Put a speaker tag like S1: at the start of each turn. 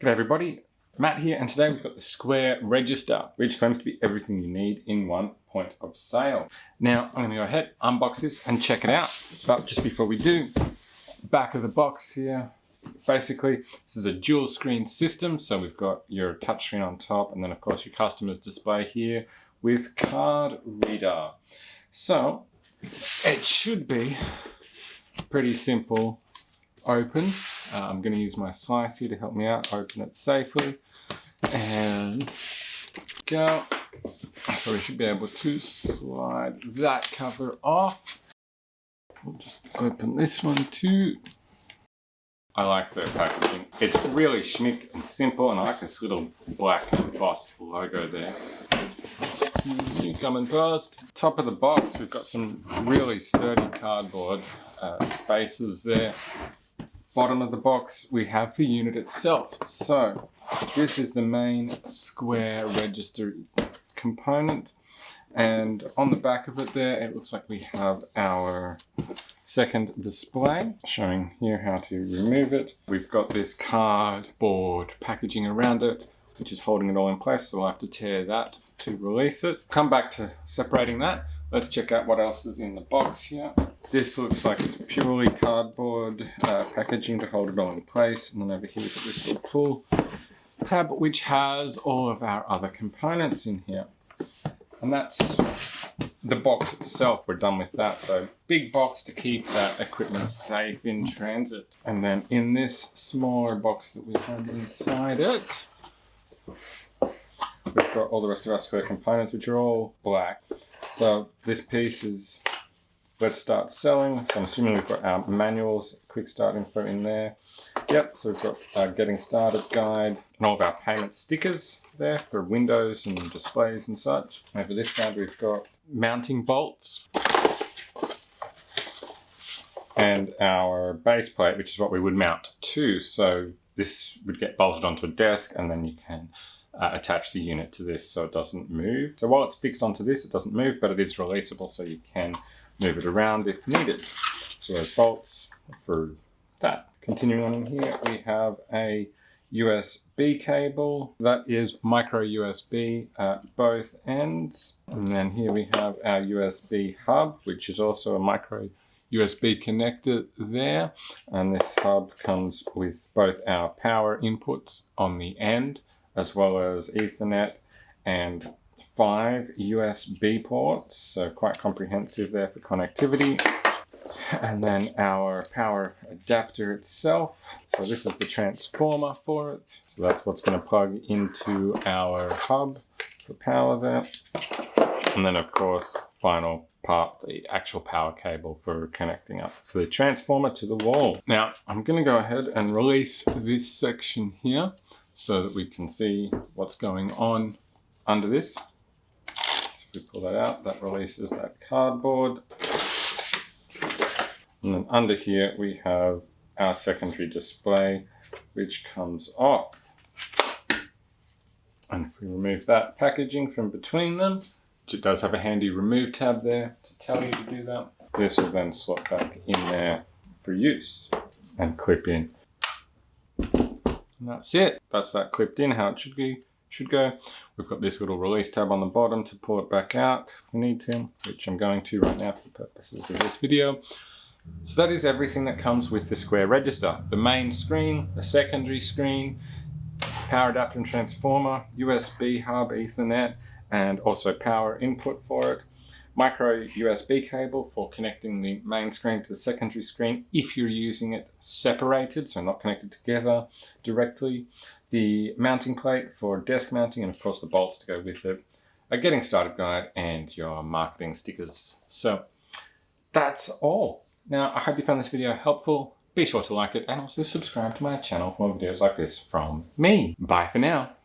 S1: G'day everybody, Matt here, and today we've got the Square Register, which claims to be everything you need in one point of sale. Now, I'm going to go ahead, unbox this and check it out. But just before we do, back of the box here, basically, this is a dual screen system. So we've got your touchscreen on top, and then of course your customer's display here with card reader. So it should be pretty simple. Open. I'm going to use my slice here to help me out, open it safely, and go. So we should be able to slide that cover off. We'll just open this one too. I like the packaging. It's really schmick and simple, and I like this little black embossed logo there. Coming past. Top of the box, we've got some really sturdy cardboard spaces there. Bottom of the box, we have the unit itself. So this is the main Square Register component. And on the back of it there, it looks like we have our second display, showing here how to remove it. We've got this cardboard packaging around it, which is holding it all in place. So we'll have to tear that to release it. Come back to separating that. Let's check out what else is in the box here. This looks like it's purely cardboard packaging to hold it all in place. And then over here we've got this little pull tab, which has all of our other components in here. And that's the box itself. We're done with that. So big box to keep that equipment safe in transit. And then in this smaller box that we have inside it, we've got all the rest of our Square components, which are all black. So this piece is let's start selling. So I'm assuming we've got our manuals, quick start info in there. Yep, so we've got our getting started guide and all of our payment stickers there for windows and displays and such. Over this side we've got mounting bolts and our base plate, which is what we would mount to. So this would get bolted onto a desk, and then you can attach the unit to this so it doesn't move. So while it's fixed onto this, it doesn't move, but it is releasable, so you can move it around if needed. So there's bolts for that. Continuing on in here, we have a USB cable. That is micro USB at both ends. And then here we have our USB hub, which is also a micro USB connector there. And this hub comes with both our power inputs on the end, as well as Ethernet and 5 USB ports, so quite comprehensive there for connectivity. And then our power adapter itself. So this is the transformer for it. So that's what's going to plug into our hub for power there. And then of course, final part, the actual power cable for connecting up to the transformer to the wall. Now, I'm going to go ahead and release this section here, so that we can see what's going on under this. If we pull that out, that releases that cardboard. And then under here we have our secondary display, which comes off. And if we remove that packaging from between them, which it does have a handy remove tab there to tell you to do that, this will then slot back in there for use and clip in. And that's it. That's that clipped in, how it should go. We've got this little release tab on the bottom to pull it back out if we need to, which I'm going to right now for the purposes of this video. So that is everything that comes with the Square Register. The main screen, the secondary screen, power adapter and transformer, USB hub, Ethernet, and also power input for it. Micro USB cable for connecting the main screen to the secondary screen if you're using it separated, so not connected together directly. The mounting plate for desk mounting, and of course the bolts to go with it. A getting started guide and your marketing stickers. So that's all. Now, I hope you found this video helpful. Be sure to like it and also subscribe to my channel for more videos like this from me. Bye for now.